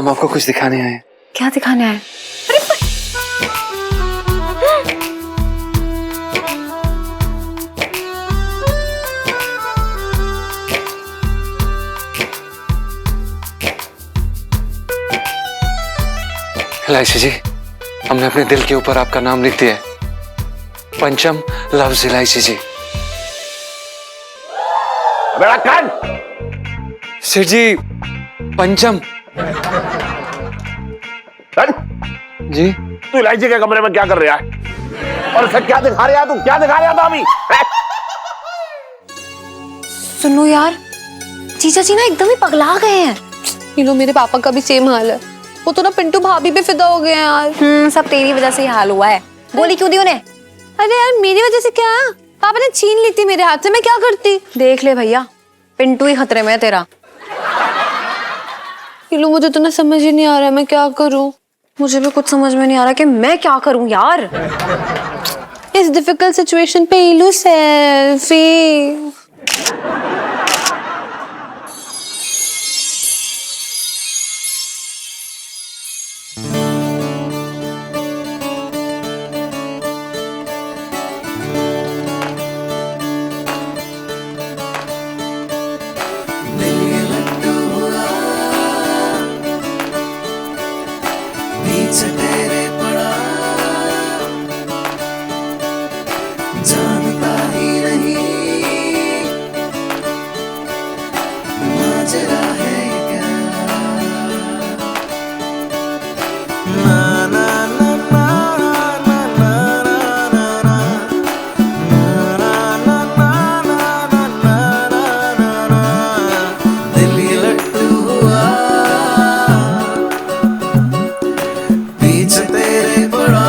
हम आपको कुछ दिखाने आए हैं। क्या दिखाने आए? एलआईसी जी, हमने अपने दिल के ऊपर आपका नाम लिख दिया है। पंचम लव्स एलआईसी जी। मेरा कान। सेठ जी, पंचम। जी, तू इलायची के कमरे में क्या कर रहा है? और इसे क्या दिखा रहा है तू? क्या दिखा रहा था अभी? सुनो यार, जीजा जी ना एकदम ही पगला गए हैं। यू नो मेरे पापा का भी सेम हाल है। वो तो ना पिंटू भाभी पे फिदा हो गए हैं यार। सब तेरी वजह से ही हाल हुआ है। गोली क्यों दी उन्हें? अरे यार मेरी वजह से क्या? पापा ने छीन ली थी मेरे हाथ से, मैं क्या करती? देख ले भैया, पिंटू ही खतरे में है तेरा। यू मुझे तो ना समझ ही नहीं आ रहा है मैं क्या करूं। मुझे भी कुछ समझ में नहीं आ रहा कि मैं क्या करूं यार। इस डिफिकल्ट सिचुएशन पे इलू सेल्फी। तेरे पड़ा जानता ही नहीं माजरा है क्या। ना ना ना ना ना ना ना ना ना दिल ये लट्टू हुआ पीछे तेरे पड़ा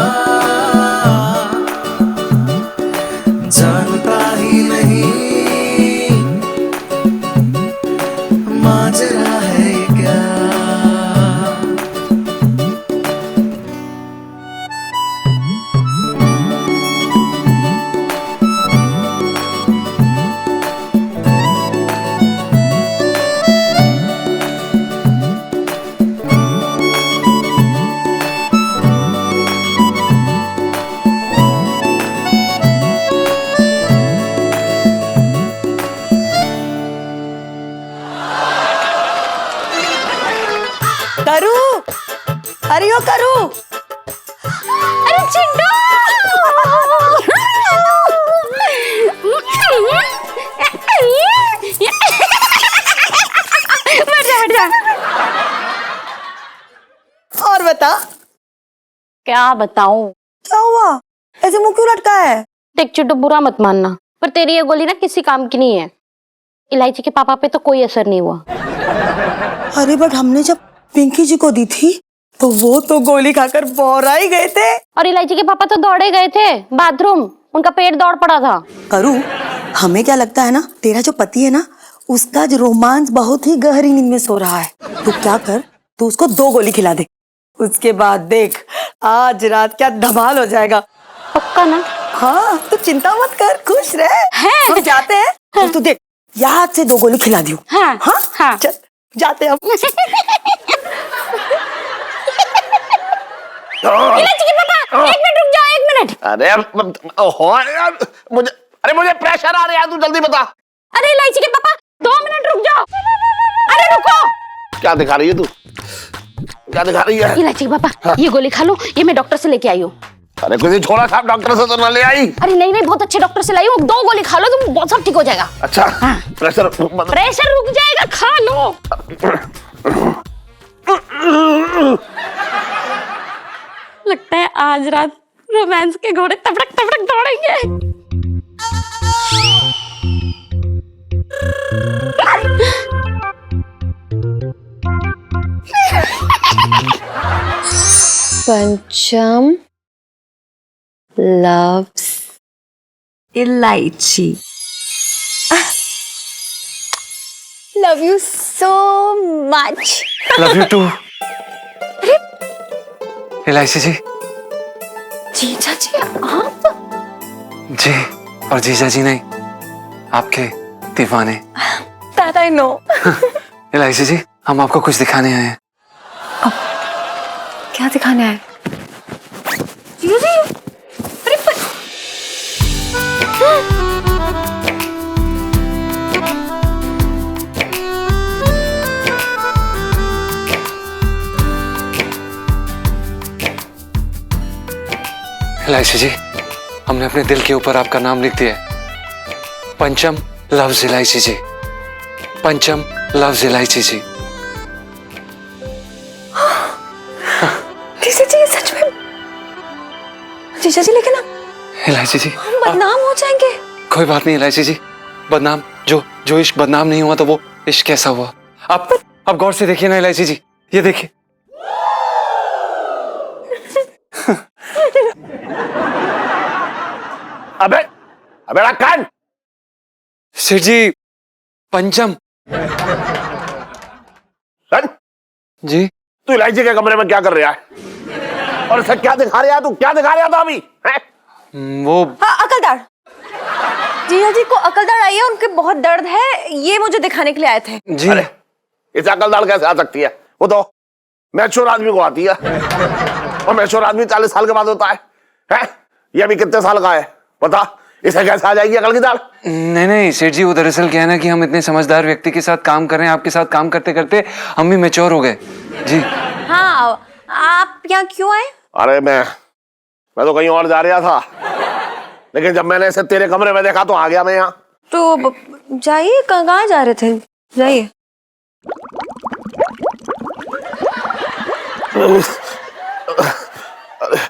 जानता ही नहीं माजरा है क्या। करू, अरे ओ करू, अरे चिंटू! बैठ जा। और बता क्या बताऊं? क्या हुआ? ऐसे मुंह क्यों लटका है? देख चिंटू, बुरा मत मानना, पर तेरी ये गोली ना किसी काम की नहीं है। इलायची के पापा पे तो कोई असर नहीं हुआ। अरे बट हमने जब पिंकी जी को दी थी तो वो तो गोली खाकर बौरा ही गए थे। और इलायची के पापा तो दौड़े गए थे बाथरूम, उनका पेट दौड़ पड़ा था। करू, हमें क्या लगता है ना, तेरा जो पति है ना, उसका जो रोमांस बहुत ही गहरी नींद में सो रहा है। तू क्या कर, तू उसको 2 गोली खिला दे, उसके बाद देख आज रात क्या धमाल हो जाएगा। पक्का ना? हाँ, तू चिंता मत कर, खुश रह। हम जाते हैं। हाँ। तू देख याद से 2 गोली खिला दियो। हाँ, हाँ? हाँ। चल जाते हम। इलायची के पापा, 1 मिनट रुक जाओ, 1 मिनट। अरे यार, मुझे प्रेशर आ रहा है, तू जल्दी बता। अरे इलायची के पापा, 2 मिनट रुक जाओ। अरे रुको। क्या दिखा रही है तू? क्या दिखा रही है? इलायची के पापा, ये गोली खा लो, ये मैं डॉक्टर से लेके आई हूँ। अरे किसी छोरा साहब डॉक्टर से तो ना ले आई? अरे नहीं नहीं, बहुत अच्छे डॉक्टर से लाई हूँ। 2 गोली खा लो, तुम बहुत सब ठीक हो जाएगा। अच्छा। हाँ। प्रेशर रुक जाएगा, खा लो। लगता है आज रात रोमांस के घोड़े तबड़क तबड़क दौड़ेंगे। पंचम loves इलायची। Love you so much. Love you too. LIC ji. जीजा जी आप? जी, और जीजा जी नहीं, आपके दीवाने। That I know. एलआईसी जी, हम आपको कुछ दिखाने आए हैं। क्या दिखाने आए? जीजू जी, अरे इलायची जी, हमने अपने दिल के ऊपर आपका नाम लिख दिया है। पंचम लव्स इलायची जी। पंचम लव्स इलायची जी। जीजा जी, ये सच में? जीजा जी, लेकिन इलायची जी, हम बदनाम हो जाएंगे। कोई बात नहीं इलायची जी, बदनाम जो इश्क बदनाम नहीं हुआ तो वो इश्क कैसा हुआ? आप गौर से देखिए ना इलायची जी, ये देखिए। अबे अबे कान। सेठ जी, पंचम। सन, जी तू इलायची के कमरे में क्या कर रहा है? और इसे क्या दिखा रहा है? तू क्या दिखा रहा था अभी? हैं? वो हाँ, अकलदार। जीजा जी को अकलदार आई है, उनके बहुत दर्द है, ये मुझे दिखाने के लिए आए थे। जी अरे इसे अकलदार कैसे आ सकती है? वो तो मैच्योर आदमी को आती है, और मैच्योर आदमी 40 साल के बाद होता है। हैं? ये अभी कितने साल का है? बता, इसे कैसे आ जाएगी अकल की दाल? नहीं सेठ जी, वो दरअसल क्या है ना कि हम इतने समझदार व्यक्ति के साथ काम कर रहे हैं, आपके साथ काम करते करते हम भी मैच्योर हो गए। जी हाँ, आप यहाँ क्यों आए? अरे मैं तो कहीं और जा रहा था, लेकिन जब मैंने इसे तेरे कमरे में देखा तो आ गया मैं यहाँ। तो जाइए, कहाँ जा रहे थे? जाइए।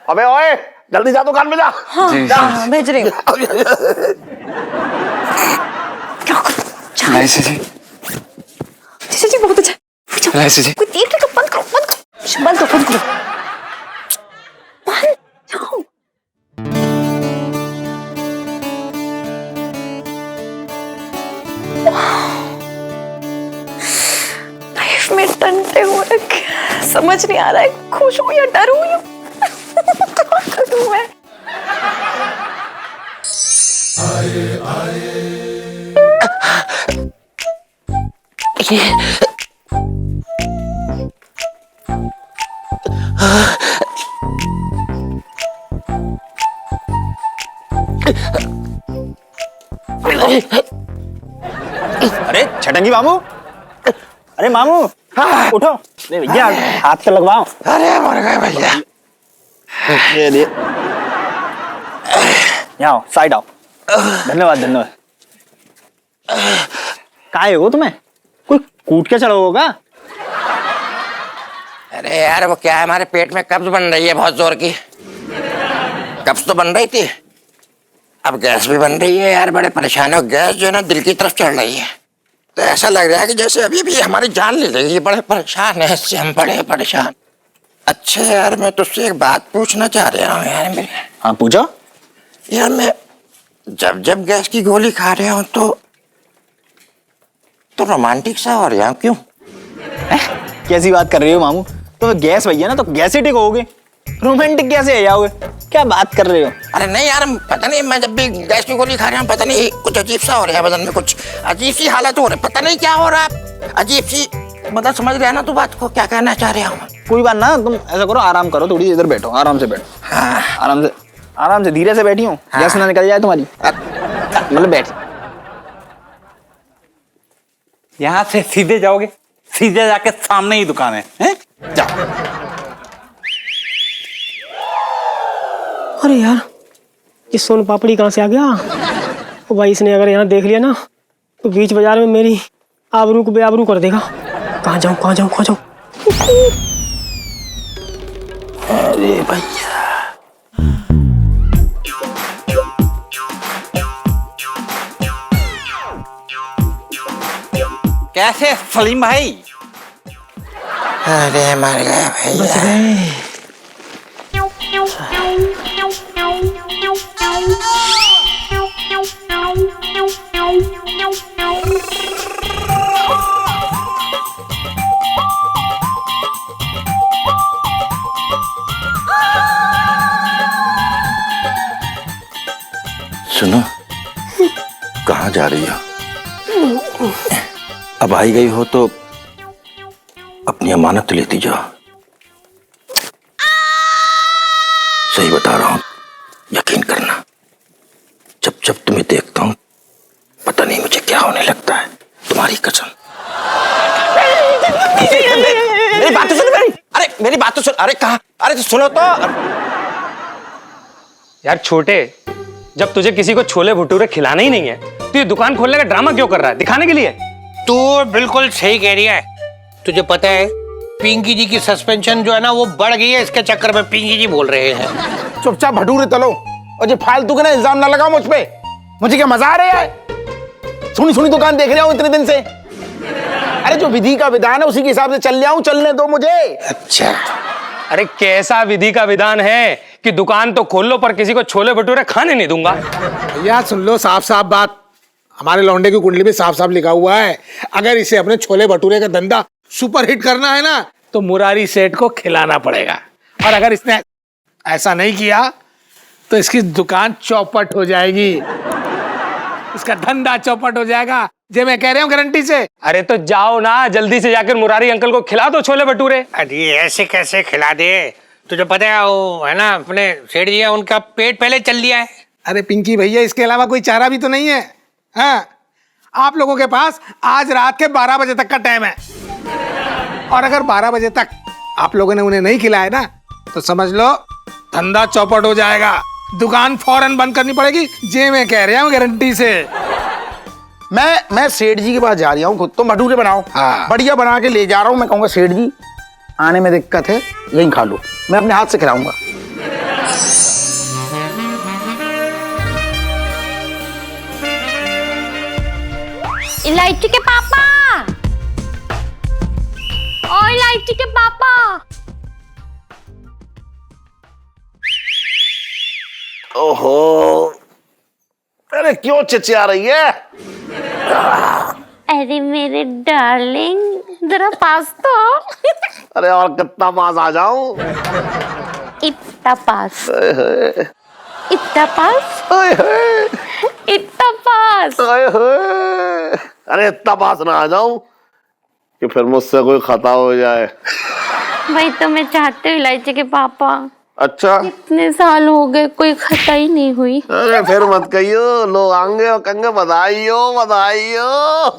अबे ओए, जल्दी जा, दुकान में जा। हाँ, जी, हाँ, भेज रही हूँ। इलायची जी, जीजा जी बहुत अच्छा। इलायची जी, कोई देख लेगा, बंद करो, बंद करो, बंद करो, बंद करो, बंद जाओ। लाइफ में टंटे हो रखे, समझ नहीं आ रहा है खुश हूँ या डर हूँ। क्या करूँ मैं? अरे छटंगी मामू, अरे मामू उठो। अरे भैया हाथ तो लगवाओ। अरे मर गए भैया। ये यहाँ आओ, साइड आओ। धन्यवाद धन्यवाद। काहे हो तुम्हें? कोई कूट के चढ़ो होगा? अरे यार वो क्या है, हमारे पेट में कब्ज बन रही है बहुत जोर की। कब्ज तो बन रही थी, अब गैस भी बन रही है यार। बड़े परेशान हो, गैस जो है ना दिल की तरफ चढ़ रही है, तो ऐसा लग रहा है कि जैसे अभी भी हमारी जान ले लेगी। बड़े परेशान है इससे हम, बड़े परेशान। अच्छा यार, मैं तुझसे एक बात पूछना चाह रहा हूँ यार। मेरे हाँ पूछो। यार मैं जब गैस की गोली खा रहा हूँ तो रोमांटिक सा हो रहा हूँ, क्यों? कैसी बात कर रही हो मामू? तो गैस भैया ना, तो गैसेटिक होगे, रोमांटिक कैसे है जाओगे? क्या बात कर रहे हो? अरे नहीं यार, पता नहीं, मैं जब भी गैस की गोली खा रहा हूँ पता नहीं कुछ अजीब सा हो रहा है बदन में, कुछ अजीब सी हालत हो रही है, पता नहीं क्या हो रहा है, अजीब सी। मतलब समझ रहे हैं ना तू बात को, क्या कहना चाह रहा हूँ? कोई बात ना, तुम ऐसा करो, आराम करो, थोड़ी इधर बैठो, आराम से बैठो। हाँ आराम से धीरे से बैठी हूँ, गैस ना निकल जाए तुम्हारी। मतलब बैठ। यहाँ से सीधे जाओगे, सीधे जाके सामने ही दुकान है, हैं? जाओ। अरे यार, ये सोन पापड़ी कहाँ से आ गया? ओ भाई, इसने अगर यहाँ देख लिया ना तो बीच बाजार में मेरी आबरू को बेआबरू कर देगा। कहाँ जाऊँ, कहाँ जाऊँ, कहाँ जाऊँ? अरे भैया, कैसे सलीम भाई? अरे मर गया भैया। सुनो, कहाँ जा रही हो? अब आई गई हो तो अपनी अमानत लेती जाओ। सही बता रहा हूं, यकीन करना, जब जब तुम्हें देखता हूं पता नहीं मुझे क्या होने लगता है, तुम्हारी कसम। मेरी बात तो सुन, मेरी बात तो सुन। अरे कहा, अरे तो सुनो तो। यार छोटे, जब तुझे किसी को छोले भटूरे खिलाना ही नहीं है तो ये दुकान खोलने का ड्रामा क्यों कर रहा है? दिखाने के लिए? तू बिल्कुल सही कह रही है। तुझे पता है पिंकी जी की सस्पेंशन जो है ना वो बढ़ गई है, इसके चक्कर में पिंकी जी बोल रहे हैं। चुपचाप भटूरे तलो और जो फालतू के ना इल्जाम ना लगाओ मुझ पे। मुझे क्या मजा आ रहा है? सुनी सुनी दुकान देख रहा हूँ इतने दिन से। अरे जो विधि का विधान है उसी के हिसाब से चल रहा हूँ, चलने दो मुझे। अच्छा, अरे कैसा विधि का विधान है कि दुकान तो खोल लो पर किसी को छोले भटूरे खाने नहीं दूंगा? भैया सुन लो साफ साफ बात, हमारे लौंडे की कुंडली में साफ साफ लिखा हुआ है, अगर इसे अपने छोले भटूरे का धंधा सुपर हिट करना है ना तो मुरारी सेठ को खिलाना पड़ेगा, और अगर इसने ऐसा नहीं किया तो इसकी दुकान चौपट हो जाएगी, इसका धंधा चौपट हो जाएगा, जे मैं कह रहा हूँ गारंटी से। अरे तो जाओ ना, जल्दी से जाकर मुरारी अंकल को खिला दो छोले भटूरे। अरे ऐसे कैसे खिला दे? तुझे पता है वो है ना अपने सेठ जी है, उनका पेट पहले चल लिया है। अरे पिंकी भैया, इसके अलावा कोई चारा भी तो नहीं है। हाँ, आप लोगों के पास आज रात के 12 बजे तक का टाइम है, और अगर 12 बजे तक आप लोगों ने उन्हें नहीं खिलाया ना तो समझ लो धंधा चौपट हो जाएगा, दुकान फौरन बंद करनी पड़ेगी, जे मैं कह रहा हूँ गारंटी से। मैं सेठ जी के पास जा रहा हूँ, खुद तो भटूरे बनाओ। हाँ। बढ़िया बना के ले जा रहा हूँ। मैं कहूँगा सेठ जी आने में दिक्कत है, यहीं खा लो, मैं अपने हाथ से खिलाऊंगा। इलायची के पापा, ओ इलायची के पापा। ओहो, अरे क्यों चिचिया रही है? अरे मेरे डार्लिंग, जरा पास तो। अरे और कितना पास आ जाऊं? इतना पास, इतना पास, इतना पास। अरे इतना पास ना आ जाऊं कि फिर मुझसे कोई खता हो जाए। भाई तो मैं चाहती हूँ इलायची के पापा। अच्छा, इतने साल हो गए कोई खता ही नहीं हुई। अरे फिर मत कहियो, लोग आएंगे और कहेंगे बधाई हो बधाई हो।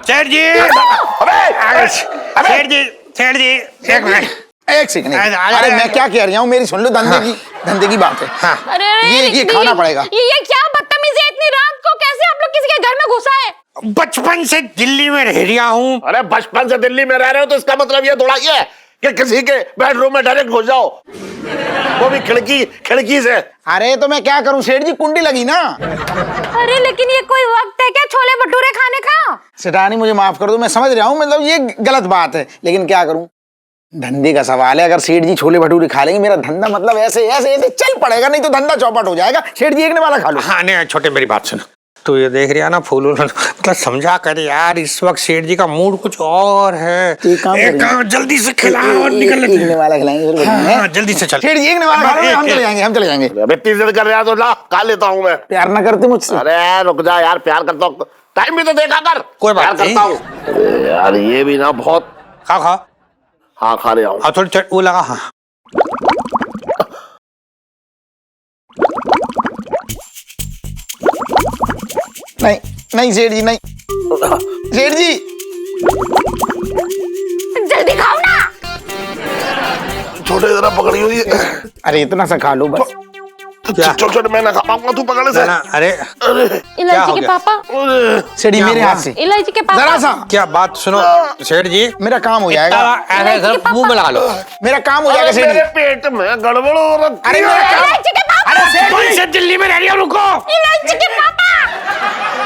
सेठ जी, सेठ जी एक मिनट, एक सेकंड। अरे मैं क्या कह रहा हूँ, मेरी सुन लो, धंधे की बात है। हाँ। अरे ये खाना पड़ेगा। ये क्या बदतमीजी है इतनी रात को? कैसे आप लोग किसी के घर में घुसा है? बचपन से दिल्ली में रह रहा हूँ। अरे बचपन से दिल्ली में रह रहे हो तो इसका मतलब ये थोड़ा ये है कि किसी के बेडरूम में डायरेक्ट घुस जाओ, वो भी खिड़की से। अरे तो मैं क्या करूं सेठ जी, कुंडी लगी ना। अरे लेकिन ये कोई वक्त है क्या छोले भटूरे खाने का? सेठानी मुझे माफ कर दो, मैं समझ रहा हूँ, मतलब ये गलत बात है, लेकिन क्या करूं, धंधे का सवाल है। अगर सेठ जी छोले भटूरे खा लेंगे मेरा धंधा मतलब ऐसे चल पड़ेगा, नहीं तो धंधा चौपट हो जाएगा। सेठ जी एक ने वाला खा लो। हाँ नहीं छोटे, मेरी बात सुनो, तो ये देख रहा ना फूल मतलब समझा कर यार, इस वक्त सेठ जी का मूड कुछ और है। एक काम जल्दी से खिला और निकल लेते हैं। वाला खिलाएंगे। हाँ, जल्दी से चल। सेठ जी एक ने वाला खा लो, हम चले जाएंगे, हम चले जाएंगे। अबे इतनी जिद कर रहा है तो ला खा लेता हूँ मैं। प्यार ना करते मुझसे? अरे रुक जा यार, प्यार करता हूँ, टाइम भी तो देखा कर। कोई बात नहीं। करता हूँ यार, ये भी ना बहुत। खा हाँ खा रहा हूँ। हाँ थोड़ी वो लगा। हाँ नहीं सेठ जी नहीं, सेठ जी जल्दी खाओ ना। छोटे जरा पकड़ी हुई है। अरे इतना सा खा लो बस। छोटे मैं ना खा पाऊंगा, तू पकड़ से। अरे इलायची के पापा, सेठ जी मेरे हाथ से इलायची के पापा, जरा सा। क्या बात सुनो सेठ जी, मेरा काम हो जाएगा। मुंह में लगा लो, मेरा काम हो जाएगा सेठ जी। मेरे पेट में गड़बड़ हो रही है। अरे इलायची के पापा, अरे सेठ जी दिल्ली में रह रही हो, रुको। इलायची के पापा,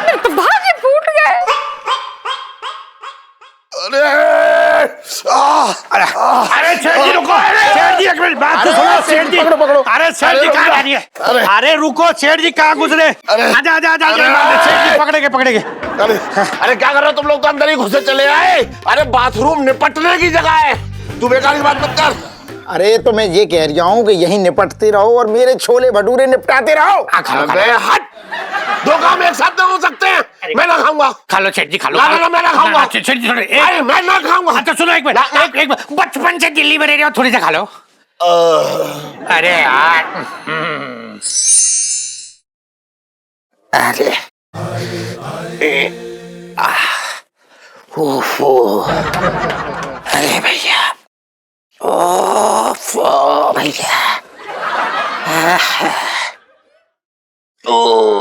मेरे तो भागे फूट गए। अरे सेठ जी रुको, सेठ जी एक मिनट बात तो सुनो। सेठ जी पकड़ो। अरे सेठ जी कहाँ जा रही है? अरे रुको सेठ जी, कहाँ गुजरे? आजा आजा आजा, सेठ जी पकड़ेंगे। अरे क्या कर रहे हो तुम लोग? तो अंदर ही घुसे चले आए। अरे बाथरूम निपटने की जगह है, तू बेकार की बात मत कर। अरे तो मैं ये कह रहा हूँ कि यहीं निपटते रहो और मेरे छोले भटूरे निपटाते रहो। अबे हट, दो काम एक साथ नहीं हो सकते हैं। मैं ना खाऊंगा। खा लो सेठ जी, खा लो। ना, ना, ना, मैं ना खाऊंगा। सेठ जी सुनो, अरे मैं ना खाऊंगा। हाँ तो सुनो एक मिनट, एक मिनट, बचपन से दिल्ली में रह रहे हो, थोड़ी सा खा लो। अरे यार, अरे अरे भैया, ओफो भैया,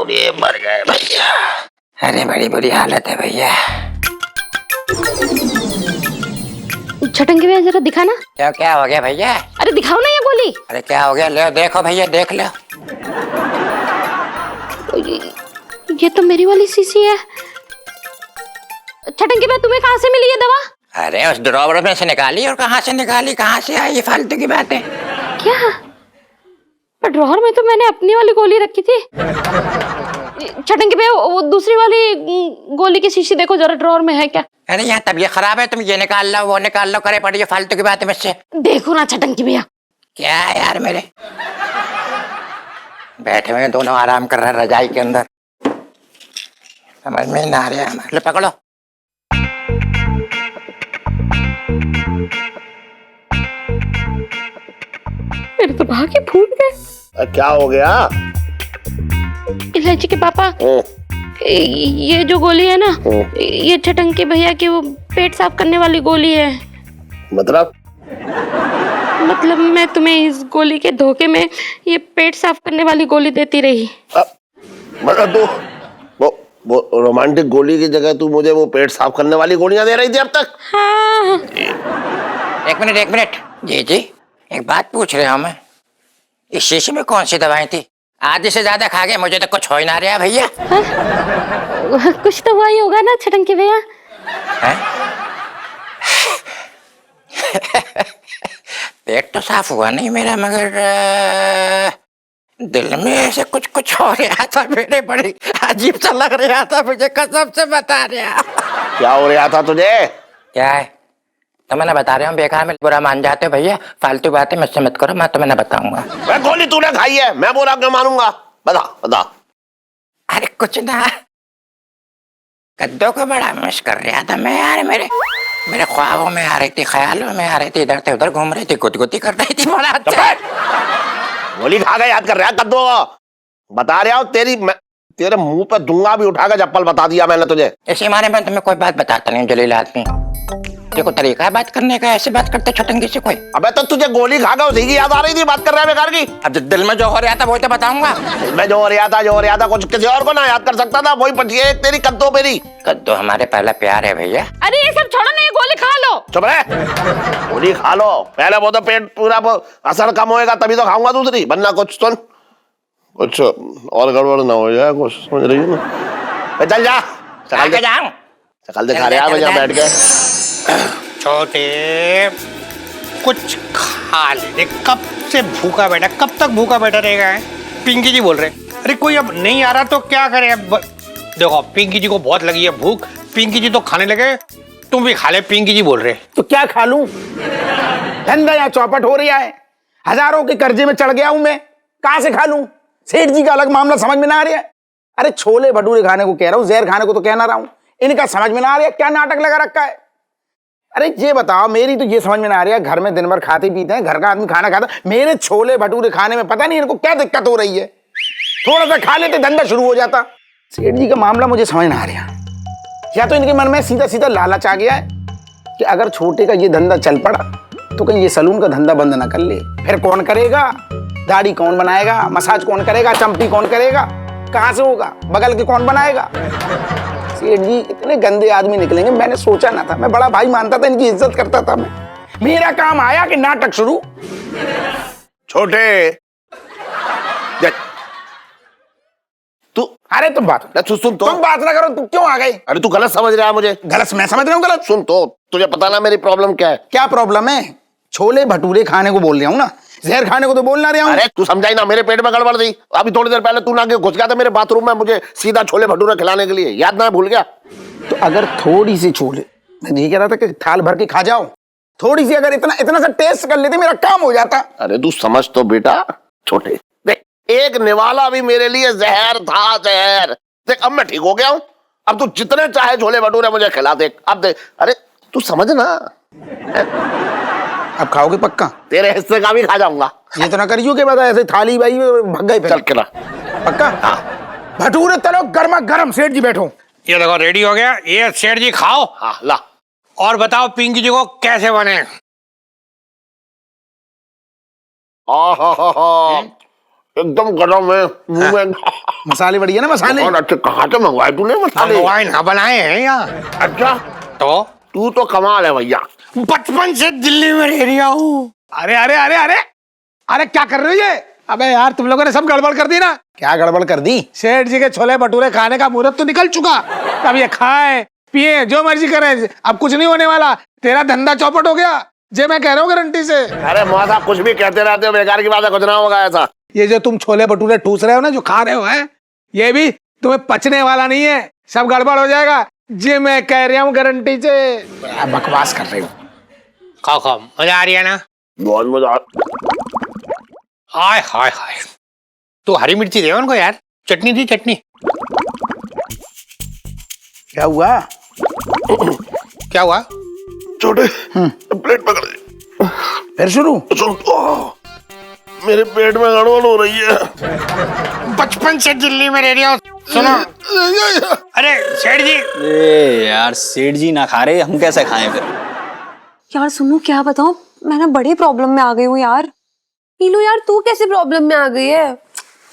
ये मर गए भैया। अरे बड़ी बुरी हालत है भैया। छटंगी भैया जरा दिखाना। क्या क्या हो गया भैया? अरे दिखाओ ना ये गोली। अरे क्या हो गया? ले देखो भैया, देख लो। ये तो मेरी वाली शीशी है। छटंगी भैया तुम्हें कहाँ से मिली ये दवा? अरे उस ड्रॉवर में से निकाली। और कहाँ से निकाली, कहाँ से आई? ये फालतू की बातें। क्या? पर ड्रॉवर में तो मैंने अपनी वाली गोली रखी थी। छटंगी भैया वो दूसरी वाली गोली की शीशी देखो जरा, ड्रॉवर में है क्या? अरे यहाँ तबीयत खराब है, तुम ये निकाल लो वो निकाल लो, करे पड़ी फालतू की बातें मुझसे। देखो ना छटंगी भैया। क्या है यार, मेरे बैठे हुए दोनों आराम कर रहे हैं रजाई के अंदर, समझ में ना आ रहा है। ले पकड़ो। मेरे तो भाग्य फूट गए। क्या हो गया? इलायची के पापा, ये जो गोली है ना, ये छटंकी भैया की वो पेट साफ करने वाली गोली है। मतलब मैं तुम्हें इस गोली के धोखे में ये पेट साफ करने वाली गोली देती रही। मतलब तू वो रोमांटिक गोली की जगह तू मुझे वो पेट साफ करने वाली गोलियां दे रही थी अब तक? हाँ। एक मिनट जी जी, एक बात पूछ रहे हूँ मैं, इस शीशी में कौन सी दवाई थी? आधे से ज्यादा खा गए, मुझे तो कुछ हो ही ना रहा भैया। कुछ तो हुआ ही होगा ना छटंकी भैया। पेट तो साफ हुआ नहीं मेरा, मगर दिल में ऐसे कुछ हो रहा था मेरे, बड़ी अजीब सा लग रहा था मुझे, कसम से बता रहा। क्या हो रहा था तुझे? क्या है? तो मैं ना बता रहा हूँ, बेकार में बुरा मान जाते हो भैया, फालतू बातें मुझसे मत करो, मैं तुम्हें ना बताऊंगा। मैं गोली तूने खाई है, मैं बुरा क्यों मानूंगा? बता। अरे कुछ ना, कद्दू को बड़ा मिस कर रहा था मैं यार, मेरे ख्वाबों में आ रही थी, ख्यालों में आ रही थी, इधर से उधर घूम रही थी, गुदगुदी कर रही थी, बड़ा अच्छा। गोली खा के याद कर रहा है कद्दू को? बता रहा हूँ तेरे मुंह पे दूंगा भी उठा के चप्पल, बता दिया मैंने तुझे। इसी माने में तुम्हें कोई बात बताता नहीं जलील आदमी, देखो तरीका है बात करने का, ऐसे बात करते छटंगी से कोई? अबे तो तुझे गोली खा के उसी की याद आ रही थी, बात कर रहा है बेकार की। अब दिल में जो हो रहा था वही तो बताऊंगा। दिल में जो हो रहा था कुछ किसी और को ना याद कर सकता था, वही पटी है तेरी कद्दू मेरी। कद्दू हमारे पहला प्यार है भैया। अरे ये सब छोड़ो ना, ये गोली खा लो। चुप रहे, गोली खा लो पहले, वो तो पेट पूरा असर कम होएगा तभी तो खाऊंगा दूसरी, वरना कुछ सुन, कुछ और गड़बड़ ना हो जाए, कुछ समझ रही है ना? चल जा, शकल दिखा रहा है भैया बैठ के। छोटे कुछ खा ले, कब से भूखा बैठा, कब तक भूखा बैठा रहेगा? है पिंकी जी बोल रहे, अरे कोई अब नहीं आ रहा तो क्या करे? अब देखो पिंकी जी को बहुत लगी है भूख, पिंकी जी तो खाने लगे, तुम भी खा ले। पिंकी जी बोल रहे तो क्या खा लूं? धंधा यहाँ चौपट हो रहा है, हजारों के कर्जे में चढ़ गया हूं मैं, कहां से खा लूं? सेठ जी का अलग मामला समझ में ना आ रहा है। अरे छोले भटूरे खाने को कह रहा हूं, जहर खाने को तो कह ना रहा हूं, इनका समझ में ना आ रहा है, क्या नाटक लगा रखा है। अरे ये बताओ, मेरी तो ये समझ में ना आ रही है, घर में दिन भर खाते पीते हैं, घर का आदमी खाना खाता, मेरे छोले भटूरे खाने में पता नहीं इनको क्या दिक्कत हो रही है। थोड़ा सा खा लेते धंधा शुरू हो जाता। सेठ जी का मामला मुझे समझ ना आ रहा, या तो इनके मन में सीधा सीधा लालच आ गया है कि अगर छोटे का ये धंधा चल पड़ा तो कहीं ये सलून का धंधा बंद ना कर ले, फिर कौन करेगा? दाढ़ी कौन बनाएगा? मसाज कौन करेगा? चंपी कौन करेगा? कहाँ से होगा? बगल के कौन बनाएगा? सेठ जी इतने गंदे आदमी निकलेंगे मैंने सोचा ना था, मैं बड़ा भाई मानता था, इनकी इज्जत करता था मैं, मेरा काम आया कि नाटक शुरू। छोटे तू, अरे तुम बात सुन तो, तुम बात ना करो, तुम क्यों आ गए? अरे तू गलत समझ रहा है मुझे। गलत मैं समझ रहा हूँ? गलत सुन तो, तुझे पता ना मेरी प्रॉब्लम क्या है? क्या प्रॉब्लम है? छोले भटूरे खाने को बोल रहा हूँ ना, जहर खाने को तो बोल ना रहा हूँ। अरे तू समझाई ना, मेरे पेट में गड़बड़ थी, अभी थोड़ी देर पहले तू ना घुस गया था मेरे बाथरूम में मुझे सीधा छोले भटूरे खिलाने के लिए, याद ना भूल गया? तो अगर थोड़ी सी छोले, मैं ये कह रहा था कि थाल भर के खा जाओ, थोड़ी सी अगर इतना सा टेस्ट कर लेते मेरा काम हो जाता। अरे तू समझ तो बेटा छोटे, देख एक निवाला भी मेरे लिए जहर था, जहर। देख अब मैं ठीक हो गया हूँ, अब तू जितने चाहे छोले भटूरे मुझे खिला दे। अब दे, अरे तू समझ ना। अब खाओगे पक्का? तेरे हिस्से का भी खा जाऊंगा। ये तो ना करियो कि बता ऐसे थाली भाई भग गई फिर। चल खिला। पक्का? भटूरे तलो गर्मा गर्म, सेठ जी बैठो। ये देखो रेडी हो गया, ये सेठ जी खाओ। हाँ ला। और बताओ पिंकी जी को कैसे बने। एकदम गरम है मुंह में। मसाले बढ़िया ना मसाले? और अच्छे कहाँ से मंगवाए तूने मसाले? मंगवाए ना, बनाए हैं यहाँ। अच्छा तो तू तो कमाल है भैया। बचपन से दिल्ली में रह रहा हूँ। अरे अरे अरे अरे अरे क्या कर रहे हो ये? अबे यार तुम लोगों ने सब गड़बड़ कर दी ना। क्या गड़बड़ कर दी? सेठ जी के छोले भटूरे खाने का मुहूर्त तो निकल चुका। अब ये खाए पिए जो मर्जी करें, अब कुछ नहीं होने वाला। तेरा धंधा चौपट हो गया, जे मैं कह रहा हूँ गारंटी से। अरे मौसा कुछ भी कहते रहते हो, बेकार की बात है, कुछ ना होगा ऐसा। ये जो तुम छोले भटूरे ठूस रहे हो ना, जो खा रहे हो है, ये भी तुम्हें पचने वाला नहीं है, सब गड़बड़ हो जाएगा। जे मैं कह रहा हूँ गारंटी से। बकवास कर रहे हो। खाओ खाओ, मजा आ रही है ना? बहुत मजा। हाय हाय हाय, तू हरी मिर्ची दे उनको यार, चटनी दी चटनी। क्या हुआ? क्या हुआ? छोटे प्लेट पकड़ दे। फिर शुरू? मेरे पेट में गड़बड़ हो रही है। बचपन से दिल्ली में रह रहा हूँ। सुनो, अरे सेठ जी। यार सेठ जी ना खा रहे, हम कैसे खाएं फिर? यार सुनो क्या बताऊं, मैं ना बड़ी प्रॉब्लम में आ गई हूँ यार। नीलू यार तू कैसे प्रॉब्लम में आ गई है?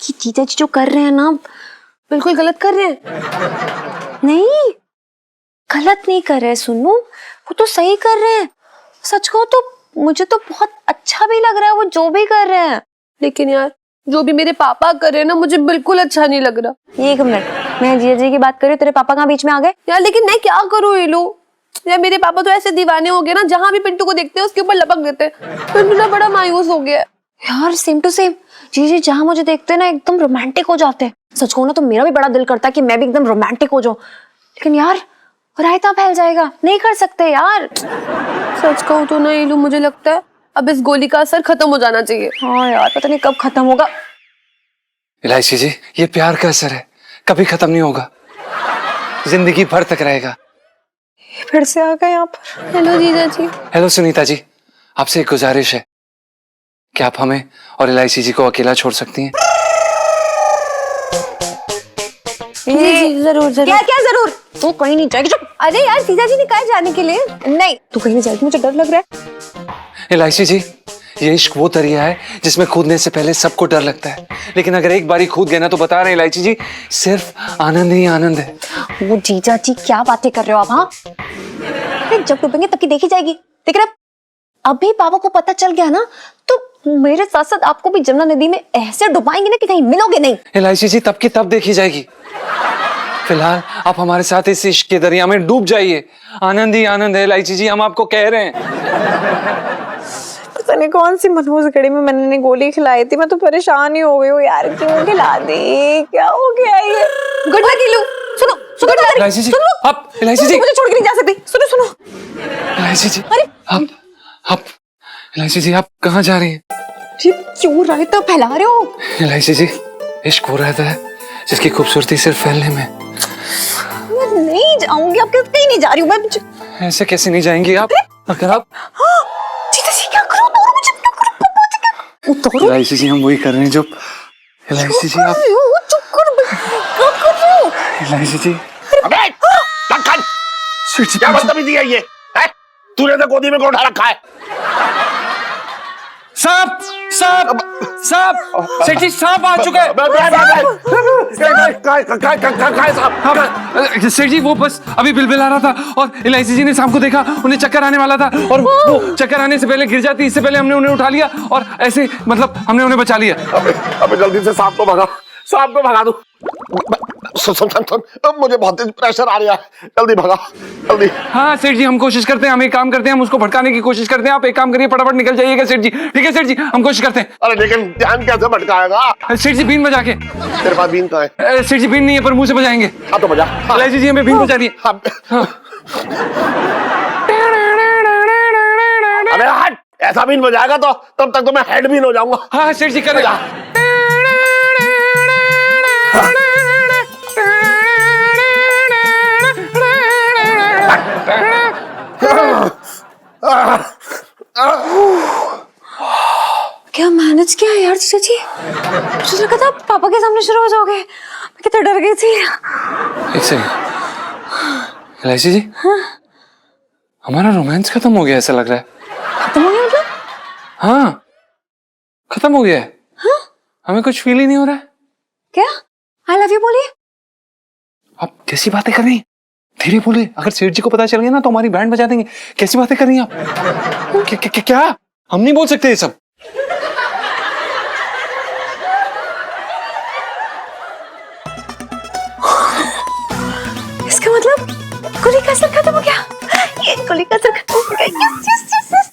कि जीजा जी जो कर रहे हैं ना, बिल्कुल गलत कर रहे हैं। नहीं गलत नहीं कर रहे सुनो, वो तो सही कर रहे हैं। सच कहूं तो मुझे तो बहुत अच्छा भी लग रहा है वो जो भी कर रहे हैं, लेकिन यार जो भी मेरे पापा कर रहे हैं ना, मुझे बिल्कुल अच्छा नहीं लग रहा। एक मिनट, मैं जीजा जी की बात कर रही हूँ, तेरे पापा कहाँ बीच में आ गए यार? लेकिन मैं क्या करूँ नीलू यार, मेरे पापा तो ऐसे दीवाने हो गए ना, जहां भी पिंटू को देखते हैं उसके ऊपर लपक देते हैं। पिंटू ना बड़ा मायूस हो गया यार। सेम टू सेम जी जहां मुझे देखते हैं ना एकदम रोमांटिक हो जाते हैं। सच कहूं ना तो मेरा भी बड़ा दिल करता है कि मैं भी एकदम रोमांटिक हो जाऊं, लेकिन यार रायता फैल जाएगा, नहीं कर सकते यार। सच कहूं तो ना नीलू, मुझे लगता है अब इस गोली का असर खत्म हो जाना चाहिए। हाँ यार पता नहीं कब खत्म होगा। इलायची जी, ये प्यार का असर है, कभी खत्म नहीं होगा, जिंदगी भर तक रहेगा। फिर से आ गए यहाँ पर। हेलो जीजा जी। हेलो सुनीता जी, आपसे एक गुजारिश है, क्या आप हमें और इलायची जी को अकेला छोड़ सकती हैं? जी जरूर जरूर। क्या क्या जरूर? तू कहीं नहीं जाएगी। चुप। अरे यार जीजा जी ने कहा जाने के लिए। नहीं तू कहीं नहीं जाएगी, मुझे डर लग रहा है। इलायची जी, ये इश्क वो दरिया है जिसमें कूदने से पहले सबको डर लगता है, लेकिन अगर एक बारी कूद गए ना तो बता रहे हैं इलायची जी, सिर्फ आनंद ही आनंद है। वो जीजा जी क्या बातें कर रहे हो आप? हाँ जब डूबेंगे तब की देखी जाएगी। लेकिन अब अभी पापा को पता चल गया ना, तो मेरे साथ साथ आपको भी जमुना नदी में ऐसे डुबाएंगे ना कि कहीं मिलोगे नहीं। इलायची जी, तब की तब देखी जाएगी, फिलहाल आप हमारे साथ इस इश्क के दरिया में डूब जाइए, आनंद ही आनंद है। इलायची जी, हम आपको कह रहे हैं। पता नहीं कौन सी मनहूस घड़ी में मैंने गोली खिलाई थी, मैं तो परेशान ही हो गई हूँ यार, क्यों खिला दी, क्या हो गया ये? गुड लक नीलू। सुनो सुनो इलायची जी, सुनो, आप इलायची जी, मुझे छोड़ के नहीं जा सकती। सुनो सुनो इलायची जी, अरे आप इलायची जी, आप कहाँ जा रही हैं? क्यों रायता फैला रहे हो? इलायची जी, इश्क वो रहता है जिसकी खूबसूरती सिर्फ फैलने में। मैं नहीं जाऊंगी, आप कहीं नहीं जा रही हूँ मैं। ऐसे कैसे नहीं जाएंगी आप? अगर आप जीजा जी क्या करो, उतारो मुझे, उतारो। इलायची जी, हम वही कर रहे हैं जो इलायची जी, आप चुप कर, क्या कर रहे हो? इलायची जी, अबे लखन, क्या बदतमीजी है ये? तूने तो गोदी में को उठा रखा है। सांप सांप सांप, सेठ जी सांप आ चुका है। सेठ जी, वो बस अभी बिलबिला रहा था और इलायची जी ने सांप को देखा, उन्हें चक्कर आने वाला था और वो चक्कर आने से पहले गिर जाती, इससे पहले हमने उन्हें उठा लिया और ऐसे मतलब हमने उन्हें बचा लिया। अबे जल्दी से सांप को भगा, सांप को भगा दो। सुन मुझे बहुत तेज प्रेशर आ रहा है, जल्दी भगा जल्दी। हाँ सेठ जी, हम कोशिश करते हैं, हम एक काम करते हैं, हम उसको भटकाने की कोशिश करते हैं। आप एक काम करिए, फटाफट निकल जाइएगा सेठ जी। ठीक है सेठ जी, हम कोशिश करते हैं। अरे लेकिन ध्यान कैसे भटकाएगा? सेठ जी, बीन बजा के। तेरे पास बीन कहाँ है? सेठ जी, बीन नहीं है पर मुंह से बजाएंगे। हाँ तो बजा। इलायची जी, हमें बीन बजा दिए। अरे हट, ऐसा बीन बजाएगा तो तब तक तो मैं हेड बीन हो जाऊंगा। हाँ सेठ जी, करेगा। जीजा जी, मुझे लगा था पापा के सामने शुरू हो जाओगे, मैं कितना डर गई थी। एक सेकंड, इलायची जी, हमारा रोमांस खत्म हो गया ऐसा लग रहा है। खत्म हो गया मतलब? हाँ, खत्म हो गया है। हाँ? हमें कुछ फील ही नहीं हो रहा है। क्या? आई लव यू बोलिए। आप कैसी बातें कर रही हैं? धीरे बोले, अगर सेठ जी को पता चल गया ना तो हमारी बैंड बजा देंगे। कैसी बातें कर रही हैं आप? क्या? हम नहीं बोल सकते ये सब। इसका मतलब कुली का असर खत्म हो गया। ये कुली का असर खत्म हो गया। Yes yes yes yes.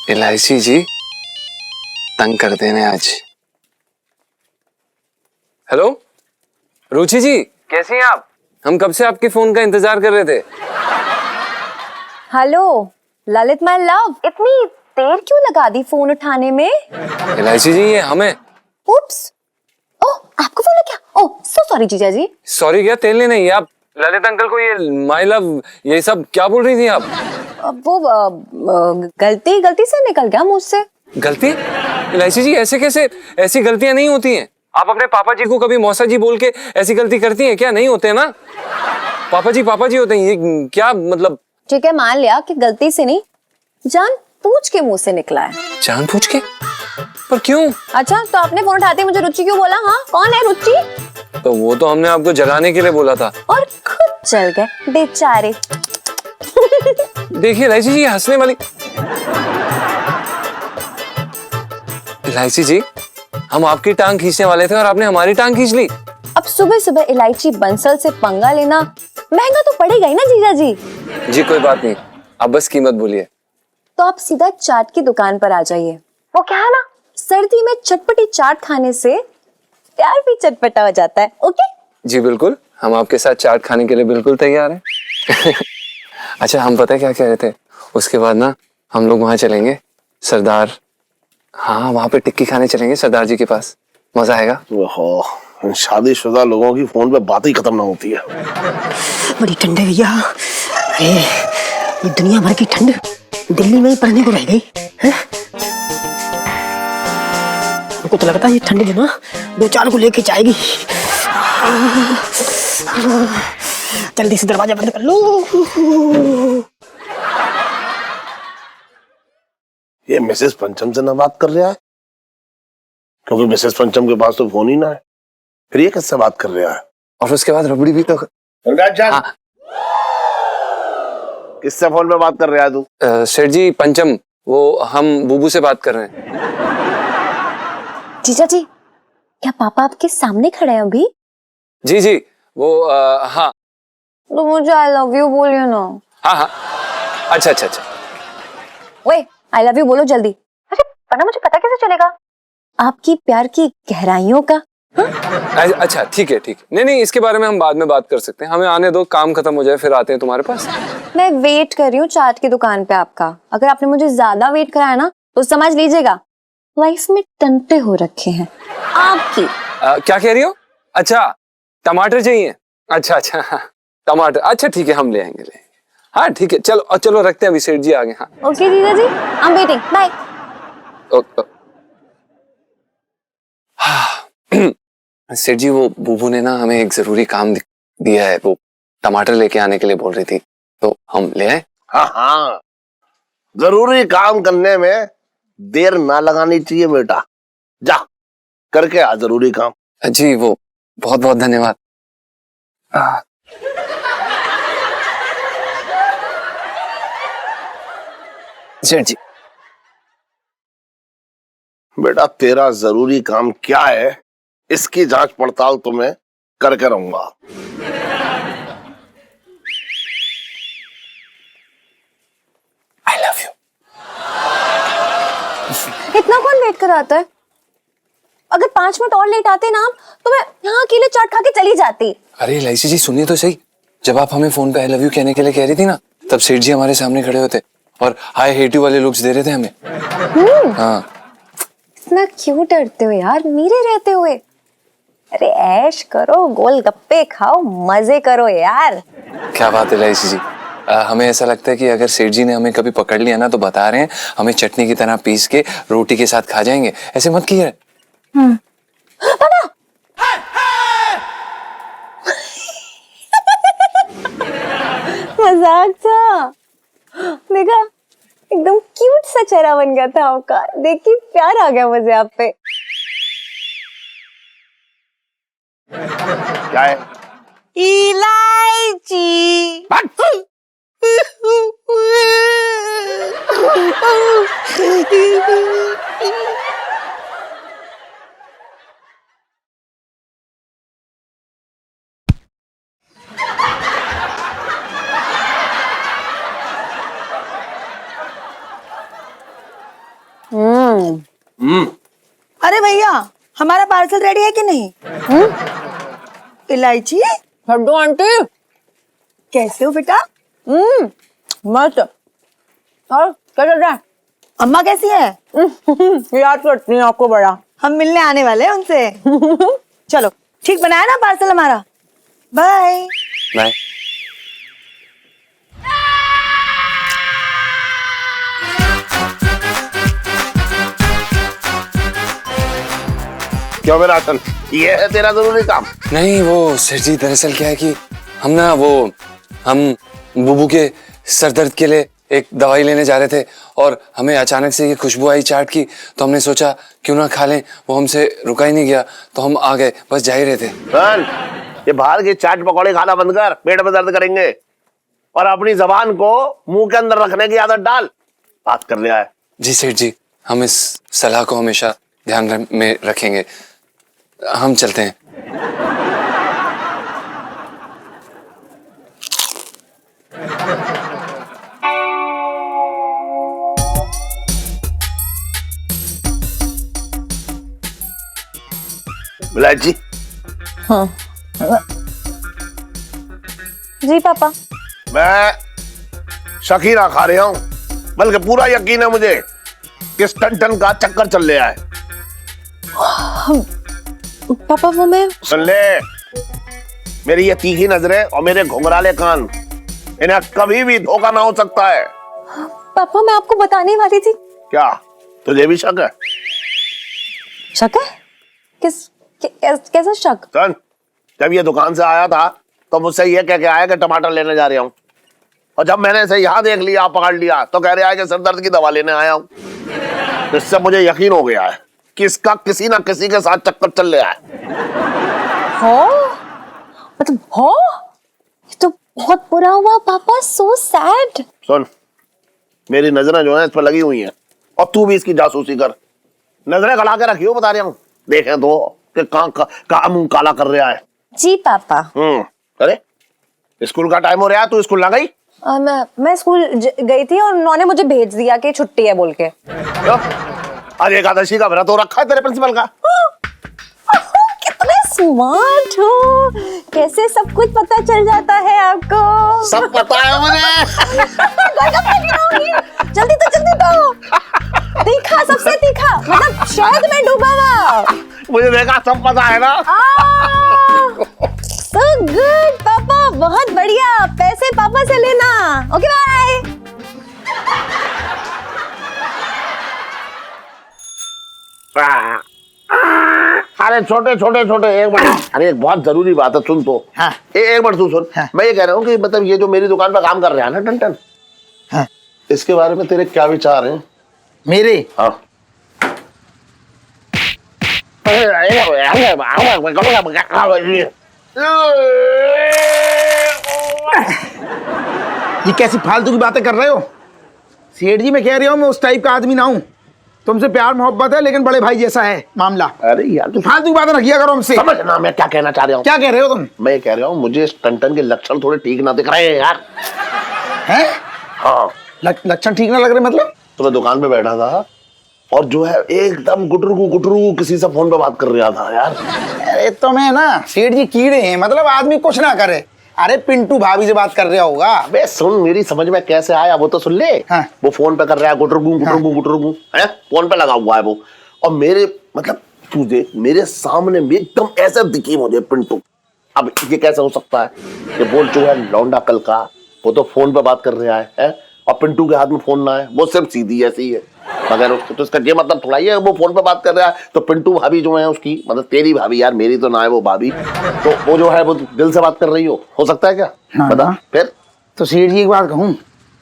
इलायची जी तंग कर देने आज। हेलो रुचि जी, कैसी हैं आप? हम कब से आपके फोन का इंतजार कर रहे थे। हेलो ललित माय लव, इतनी देर क्यों लगा दी फोन उठाने में? इलायची जी, ये हमें। उप्स, ओह आपको फोन है क्या? ओह सो सॉरी जीजा जी। सॉरी क्या, तेल नहीं, आप ललित अंकल को ये माय लव ये सब क्या बोल रही थी आप? वो गलती से निकल गया मुझसे। गलती? इलायची जी, ऐसे कैसे? ऐसी गलतियां नहीं होती हैं। आप अपने पापा जी को कभी मौसा जी बोल के ऐसी गलती करती हैं क्या? नहीं होते ना, पापा जी होते हैं। ये क्या मतलब? ठीक है, मान लिया कि गलती से नहीं, जान पूछ के मुंह से निकला है। जान पूछ के? पर क्यों? अच्छा, तो आपने फोन उठाते मुझे रुचि क्यों बोला? हाँ, कौन है रुचि? तो वो तो हमने आपको जगाने के लिए बोला था और खुद चल गए बेचारे। देखिए इलायची जी, हंसने वाली। इलायची जी, हम आपकी टांग खींचने वाले थे और आपने हमारी टांग खींच ली। अब सुबह सुबह इलायची बंसल से पंगा लेना महंगा तो पड़ेगा ही ना जीजा जी। जी कोई बात नहीं, आप बस कीमत बोलिए। तो आप सीधा चाट की दुकान पर आ जाइए। वो क्या है ना, सर्दी में चटपटी चाट खाने से प्यार भी चटपटा हो जाता है। ओके जी बिल्कुल, हम आपके साथ चाट खाने के लिए बिल्कुल तैयार हैं। अच्छा, हम पता है क्या कह रहे थे? उसके बाद ना हम लोग वहां चलेंगे सरदार, हाँ वहां पे टिक्की खाने चलेंगे सरदार जी के पास, मजा आएगा। ओहो, शादीशुदा लोगों की फोन पे बात ही खत्म ना होती है। बड़ी ठंड है भैया। अरे ये दुनिया भर की ठंड दिल्ली में ही पड़ने को रह गई है। मुझको तो लगता है ये ठंड जो ना 2-4 को लेके जाएगी। जल्दी से दरवाजा बंद कर लो। ये मिसेस पंचम से ना बात कर रहा है, क्योंकि मिसेस पंचम के पास तो फोन ही ना है। फिर ये किससे बात कर रहा है? और उसके बाद रबड़ी भी तो। हाँ। किससे फोन पे बात कर रहा है तू? सेठ जी पंचम, वो हम बूबू से बात कर रहे हैं। जीजा जी, क्या पापा आपके सामने खड़े हैं अभी? जी वो हाँ। तो मुझे आई लव यू बोलिए ना। हाँ अच्छा। ओए आई लव यू बोलो जल्दी। अरे वरना मुझे पता कैसे चलेगा आपकी प्यार की गहराइयों का? अच्छा ठीक है। नहीं, इसके बारे में हम बाद में बात कर सकते हैं। हमें आने दो, काम खत्म हो जाए फिर आते हैं तुम्हारे पास। मैं वेट कर रही हूँ चाट की दुकान पे आपका। अगर आपने मुझे ज्यादा वेट कराया ना तो समझ लीजिएगा लाइफ में टंटे हो रखे हैं आपकी। क्या कह रही हो? अच्छा टमाटर चाहिए? अच्छा टमाटर, अच्छा ठीक है, हम ले आएंगे। हाँ ठीक है, चलो रखते हैं, अभी सेठ जी आ गए। हाँ ओके जीजा जी, आई एम वेटिंग, बाय। सेठ जी, वो बूबू ने ना हमें एक जरूरी काम दिया है, वो टमाटर लेके आने के लिए बोल रही थी, तो हम ले आए। हाँ, जरूरी काम करने में देर ना लगानी चाहिए बेटा। जा करके आ जरूरी काम। जी, वो बहुत बहुत धन्यवाद। सेठ जी, बेटा तेरा जरूरी काम क्या है, इसकी जांच पड़ताल तुम्हें करके रहूंगा। I love you. इतना कौन वेट कराता है? अगर 5 मिनट और लेट आते ना आप, तो मैं यहाँ अकेले चाट खा के चली जाती। अरे इलायची जी सुनिए तो सही, जब आप हमें फोन पे आई लव यू कहने के लिए कह रही थी ना, तब सेठ जी हमारे सामने खड़े होते और आई हेट यू वाले लुक्स दे रहे थे हमें। हाँ, इतना क्यों डरते हो यार मेरे रहते हुए? अरे ऐश करो, गोलगप्पे खाओ, मजे करो यार। क्या बात है इलायची जी, हमें ऐसा लगता है कि अगर सेठ जी ने हमें कभी पकड़ लिया ना तो बता रहे हैं हमें चटनी की तरह पीस के रोटी के साथ खा जाएंगे। ऐसे मत किए। मजाक था। देखा, एकदम क्यूट सा चेहरा बन गया था आपका। देख के प्यार आ गया मुझे आप पे। क्या है? इलायची। अरे भैया, हमारा पार्सल रेडी है कि नहीं? इलायची। हड्डो आंटी, कैसे हो बेटा? मस्त। और क्या चल रहा है? अम्मा कैसी है? याद करती हूँ आपको बड़ा। हम मिलने आने वाले हैं उनसे। चलो, ठीक बनाया ना पार्सल हमारा? Bye bye. क्यों मेरा असल ये है तेरा जरूरी काम? नहीं वो सेठ जी, दरअसल क्या है कि हम बुबू के सर दर्द के लिए एक दवाई लेने जा रहे थे और हमें अचानक से ये खुशबू आई चाट की, तो हमने सोचा क्यों ना खा लें। वो हमसे रुका ही नहीं गया तो हम आ गए, बस जा ही रहे थे। ये बाहर के चाट पकौड़े खाना बंद कर, पेट में दर्द करेंगे। और अपनी जबान को मुंह के अंदर रखने की आदत डाल। बात कर लिया है। जी सेठ जी, हम इस सलाह को हमेशा ध्यान में रखेंगे। हम चलते हैं। इलायची। हाँ। जी पापा। मैं शकीना खा रहा हूं, बल्कि पूरा यकीन है मुझे कि टन का चक्कर चल रहा है। पापा वो मैं सुन ले, मेरी ये तीखी नजरें और मेरे घुंघराले कान, इन्हें कभी भी धोखा ना हो सकता है। पापा मैं आपको बताने वाली थी। क्या तुझे भी शक है? शक है? कैसा शक? सुन, जब ये दुकान से आया था तो मुझसे ये कह के आया कि टमाटर लेने जा रहा हूँ, और जब मैंने इसे यहाँ देख लिया, पकड़ लिया, तो कह रहा है कि सर दर्द की दवा लेने आया हूँ। इससे मुझे यकीन हो गया है कि इसका किसी ना किसी के साथ चक्कर चल रहा है। मतलब ये तो बहुत बुरा हुआ पापा, सो सैड। सुन, मेरी नजरें जो है इस पर लगी हुई हैं, और तू भी इसकी जासूसी कर। नजरें गड़ा के रखियो, बता रहा हूँ। देखें तो कि कहाँ मुंह काला कर रहा है। जी पापा। अरे स्कूल का टाइम हो रहा है, तू स्कूल ना गई? मैं स्कूल गई थी और उन्होंने मुझे भेज दिया कि छुट्टी है बोल के। आज एकादशी का व्रत हो रखा है तेरे प्रिंसिपल का। कितने स्मार्ट हो, कैसे सब कुछ पता चल जाता है आपको? सब पता है मुझे। जल्दी तो तीखा, सबसे तीखा, मतलब शहद में डूबा हुआ। मुझे देखा, सब पता है ना। So good पापा, बहुत बढ़िया। पैसे पापा से लेना। Okay bye. अरे छोटे एक मिनट। अरे एक बहुत जरूरी बात है, सुन तो। हाँ। एक मिनट तू सुन। हाँ। मैं ये कह रहा हूँ कि मतलब ये जो मेरी दुकान पर काम कर रहा है ना टन, हाँ। इसके बारे में तेरे क्या विचार हैं? मेरे? हाँ। ये कैसी फालतू की बातें कर रहे हो? सेठ जी, मैं कह रहा हूँ मैं उस टाइप का आदमी ना हूँ। तुमसे प्यार मोहब्बत है, लेकिन बड़े भाई जैसा है मामला। अरे यार तू फालतू की बातें रखिया करो हमसे। समझ ना मैं क्या कहना चाह रहा हूँ। क्या कह रहे हो तुम? मैं कह रहा हूँ मुझे इस टन के लक्षण थोड़े ठीक ना दिख रहे हैं यार। हैं? हाँ। लक्षण ठीक ना लग रहे मतलब? तो मैं दुकान पे बैठा था और जो है एकदम गुटरू किसी से फोन पे बात कर रहा था यार। अरे तो मैं ना, सेठ जी कीड़े हैं, मतलब आदमी कुछ ना करे। अरे पिंटू भाभी से बात कर रहा होगा। अबे सुन, मेरी समझ में कैसे आया वो तो सुन ले। हाँ। वो फोन पे कर रहा है गुटरू है, फोन पे लगा हुआ है वो। और मेरे मतलब तू देख मेरे सामने में एकदम ऐसा दिखी मुझे पिंटू। अब ये कैसे हो सकता है कि बोल जो है लौंडा कल का वो तो फोन पे बात कर रहा है और पिंटू के हाथ में फोन ना है, वो सिर्फ सीधी ऐसी है मगर उसको तो इसका ये मतलब थोड़ा ही है वो फोन पे बात कर रहा है तो पिंटू भाभी जो है उसकी मतलब तेरी भाभी यार मेरी तो ना है वो भाभी, तो वो जो है वो दिल से बात कर रही हो सकता है क्या? बता फिर। तो सेठ जी एक बात कहूँ,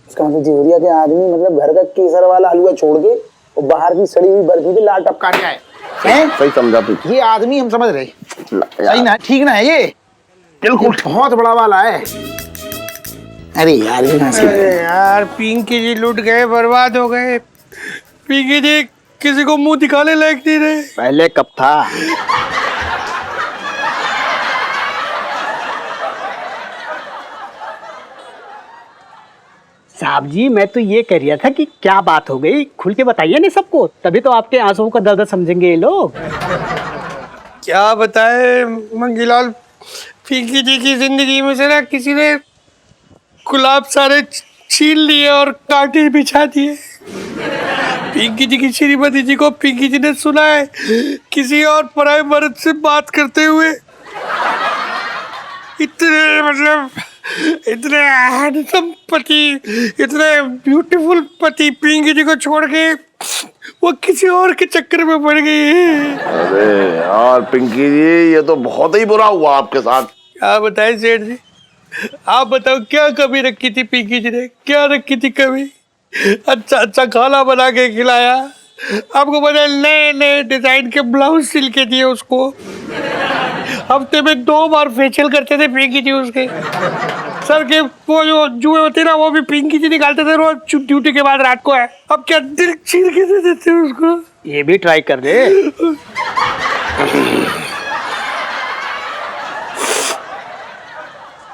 इसका मतलब जेवरिया के आदमी मतलब घर का केसर वाला हलवा छोड़ के और बाहर की सड़ी हुई बर्फी पे लाल टपका के आए हैं। सही समझा तू। ये आदमी हम समझ रहे सही ना, ठीक ना है ये बिल्कुल बहुत बड़ा वाला है। अरे यार अरे यार पिंकी जी लुट गए, बर्बाद हो गए। पिंकी जी किसी को मुंह दिखाने लायक नहीं रहे। पहले कब था? साहब जी मैं तो ये कह रहा था कि क्या बात हो गई, खुल के बताइए ना सबको, तभी तो आपके आंसुओं का दर्द समझेंगे ये लोग। क्या बताए मंगीलाल, पिंकी जी की जिंदगी में से ना किसी ने गुलाब सारे छीन लिए और कांटे बिछा दिए। पिंकी जी की श्रीमती जी को पिंकी जी ने सुना है किसी और पराये मर्द से बात करते हुए। इतने मतलब इतने हैंडसम पति, इतने ब्यूटीफुल पति पिंकी जी को छोड़ के वो किसी और के चक्कर में पड़ गई है। अरे यार पिंकी जी ये तो बहुत ही बुरा हुआ आपके साथ। क्या बताएं सेठ जी, आप बताओ क्या कमी रखी थी पिंकी जी ने, क्या रखी थी कमी? अच्छा अच्छा खाना बना के खिलाया, आपको पता है नए नए डिजाइन के ब्लाउज सिल के दिए उसको, हफ्ते में 2 बार फेशियल करते थे पिंकी जी उसके, सर के वो जो जुए होते ना वो भी पिंकी जी निकालते थे रोज ड्यूटी के बाद रात को है। अब क्या दिल चीर के दे देते उसको। ये भी ट्राई कर दे।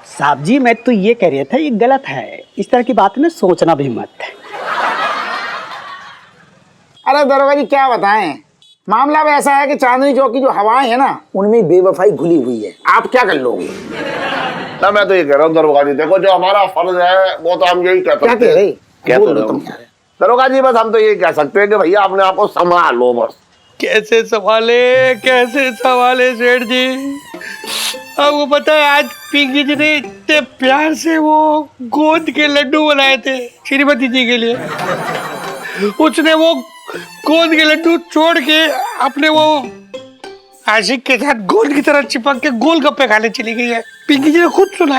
साहब जी मैं तो ये कह रहा था ये गलत है, इस तरह की बात में सोचना भी मत। अरे दरोगा जी क्या बताएं, मामला अब ऐसा है कि चांदनी चौक की जो हवाएं है ना उनमें बेवफाई घुली हुई है। आप क्या कर लोगे? ना मैं तो ये कह रहा हूँ दरोगा जी देखो जो हमारा फर्ज है वो तो हम यही कहते हैं। क्या कह रहे हो दरोगा जी? बस हम तो ये कह सकते हैं कि भैया अपने आप को संभालो बस। कैसे संभाले सेठ जी? आपको पता है आज पिंकी जी ने इतने प्यार से वो गोंद के लड्डू बनाए थे श्रीमती जी के लिए, उसने वो गोंद के लड्डू छोड़ के अपने वो आशिक के साथ गोंद की तरह चिपक के गोलगप्पे खाने चली गई है। पिंकी जी ने खुद सुना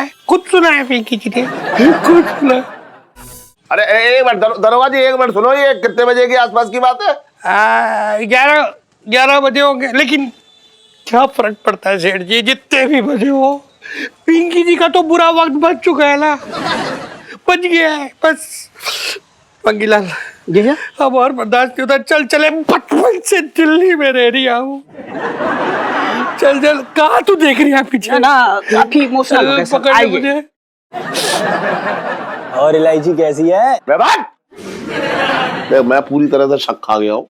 है पिंकी जी ने खुद सुना। अरे एक मिनट दरोगा जी, एक मिनट सुनो, ये कितने बजे के आसपास की बात है? 11 बजे होंगे, लेकिन क्या फर्क पड़ता है सेठ जी, जितने भी बजे हो, पिंकी जी का तो बुरा वक्त बच चुका है ना, बच गया है बस। मंगीलाल अब और बर्दाश्त नहीं होता, चल चले, बचपन से दिल्ली में रह रही हूँ। चल कहाँ तू देख रही है पीछे ना, काफी इमोशनल हो गए सब। पकड़ मुझे। और इलायची कैसी है? मैं पूरी तरह से शक खा गया हूँ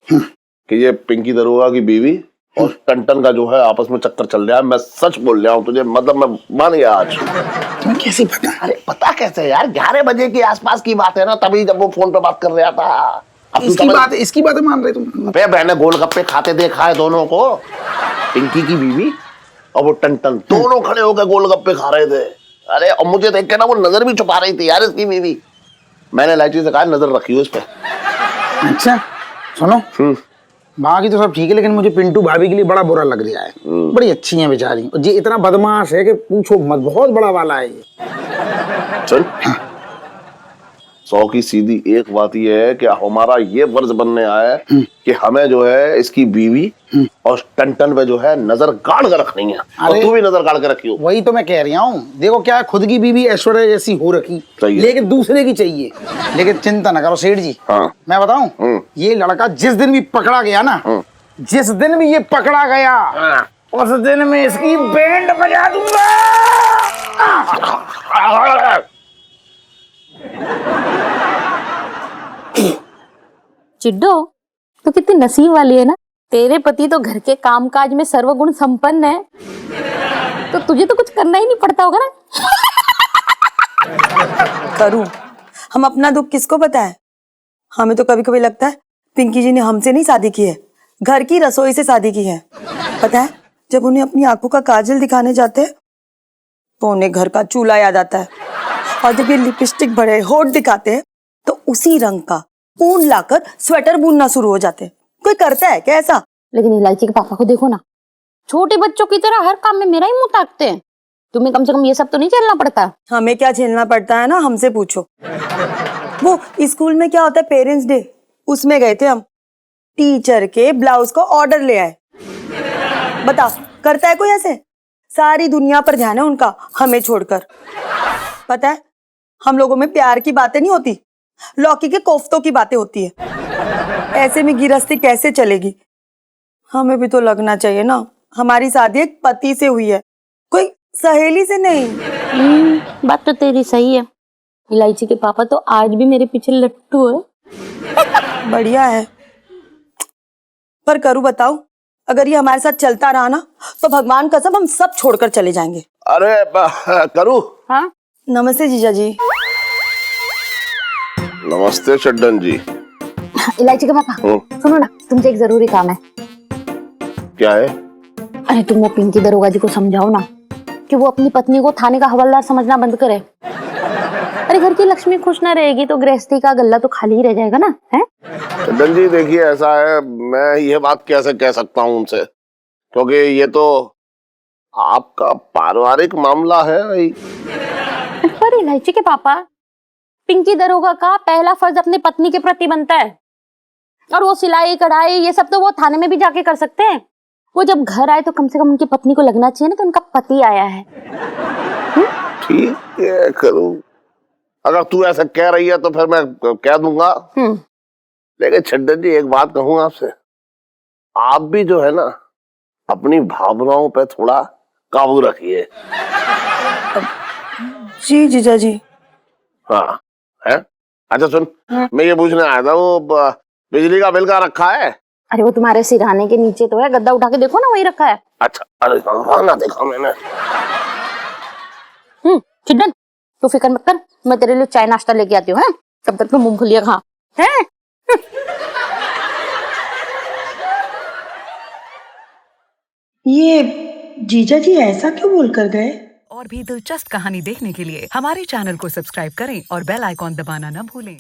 कि ये पिंकी दरोगा की बीवी और टंटन का जो है आपस में चक्कर चल रहा है। मैं सच बोल रहा हूँ तुझे, मतलब मैं मान गया आज। तुम्हें कैसे पता? अरे पता कैसे यार, 11 बजे के आसपास की बात है ना, तभी जब वो फोन पे बात कर रहा था। अब इसकी बात मान रहे तुम? बहने गोलगप्पे खाते देखा है दोनों को, पिंकी की बीवी और वो टंटन दोनों खड़े होकर गोलगप्पे खा रहे थे। अरे और मुझे देख के ना वो नजर भी छुपा रही थी यार इसकी बीवी। मैंने इलायची से कहा नजर रखी हो इस पे। अच्छा सुनो, बाकी तो सब ठीक है, लेकिन मुझे पिंटू भाभी के लिए बड़ा बुरा लग रहा है। बड़ी अच्छी है बेचारी, और ये इतना बदमाश है कि पूछो मत, बहुत बड़ा वाला है ये। चल 100 की सीधी एक बात ये है कि हमारा ये फर्ज बनने आया है कि हमें जो है इसकी बीवी और टंटन पे जो है नजर गाड़ कर रखनी है, और तू भी नजर गाड़ के रखी हो। वही तो मैं कह रही हूँ, देखो क्या खुद की बीवी ऐश्वर्या जैसी हो रखी, लेकिन दूसरे की चाहिए। लेकिन चिंता न करो सेठ जी, मैं बताऊं, ये लड़का जिस दिन भी पकड़ा गया ना, जिस दिन भी ये पकड़ा गया उस दिन में इसकी बैंड बजा दूंगा। चिड्डो तो कितनी नसीब वाली है ना, तेरे पति तो घर के कामकाज में सर्वगुण संपन्न है, तो तुझे तो कुछ करना ही नहीं पड़ता होगा ना। करूं, हम अपना दुख किसको बताएं? हमें तो कभी कभी लगता है पिंकी जी ने हमसे नहीं शादी की है, घर की रसोई से शादी की है। पता है, जब उन्हें अपनी आंखों का काजल दिखाने जाते हैं तो उन्हें घर का चूल्हा याद आता है, और जब ये लिपस्टिक भरे होठ दिखाते हैं तो उसी रंग का ऊन लाकर स्वेटर बुनना शुरू हो जाते हैं। कोई करता है क्या ऐसा? लेकिन इलायची के पापा को देखो ना, छोटे बच्चों की तरह हर काम में मेरा ही मुंह ताकते हैं। तुम्हें कम से कम ये सब तो नहीं झेलना पड़ता। हमें क्या झेलना पड़ता है ना, हमसे पूछो। वो स्कूल में क्या होता है, पेरेंट्स डे, उसमें गए थे हम। टीचर के ब्लाउज को ऑर्डर ले आए। बताओ, करता है कोई ऐसे? सारी दुनिया पर ध्यान है उनका, हमें छोड़कर। पता है, हम लोगों में प्यार की बातें नहीं होती, लौकी के कोफ्तों की बातें होती है। ऐसे में गृहस्थी कैसे चलेगी? हमें भी तो लगना चाहिए ना, हमारी शादी एक पति से हुई है, कोई सहेली से नहीं। बात तो तेरी सही है। इलायची के पापा तो आज भी मेरे पीछे लट्टू है। बढ़िया है, पर करूँ बताओ, अगर ये हमारे साथ चलता रहा ना तो भगवान कसम हम सब छोड़कर चले जाएंगे। अरे करूँ? हाँ, नमस्ते जीजा जी। नमस्ते चड्डन जी। इलायची के पापा सुनो ना, तुमसे एक जरूरी काम है। क्या है? अरे तुम वो पिंकी दरोगा जी को समझाओ ना कि वो अपनी पत्नी को थाने का हवलदार समझना बंद करे। अरे घर की लक्ष्मी खुश ना रहेगी तो गृहस्थी का गल्ला तो खाली ही रह जाएगा ना, है? चंदन जी देखिए, ऐसा है, मैं ये बात कैसे कह सकता हूँ उनसे, क्योंकि ये तो आपका पारिवारिक मामला है भाई। पर इलायची के पापा, पिंकी दरोगा का पहला फर्ज अपनी पत्नी के प्रति बनता है, और वो सिलाई कढ़ाई ये सब तो वो थाने में भी जाके कर सकते हैं। वो जब घर आए तो कम से कम उनकी पत्नी को लगना चाहिए ना कि उनका पति आया है। ठीक है, करूँ। अगर तू ऐसा कह रही है तो फिर मैं कह दूंगा। लेकिन छड्डन जी एक बात कहूँ आपसे, आप भी जो है ना अपनी भावनाओं पे थोड़ा काबू रखिए। जी जीजा जी। हाँ है। अच्छा सुन, मैं ये पूछने आया था, वो बिजली का बिल का रखा है? अरे वो तुम्हारे सिरहाने के नीचे तो है, गद्दा उठा के देखो ना, वही रखा है। अच्छा, अरे हाँ ना, देखा मैंने। चिड्डन तू फिक्र मत कर, मैं तेरे लिए चाय नाश्ता लेके आती हूँ। तब तक तो मूंगफलियां खा है। ये जीजा जी ऐसा क्यों बोल कर गए? और भी दिलचस्प कहानी देखने के लिए हमारे चैनल को सब्सक्राइब करें और बेल आइकॉन दबाना न भूलें।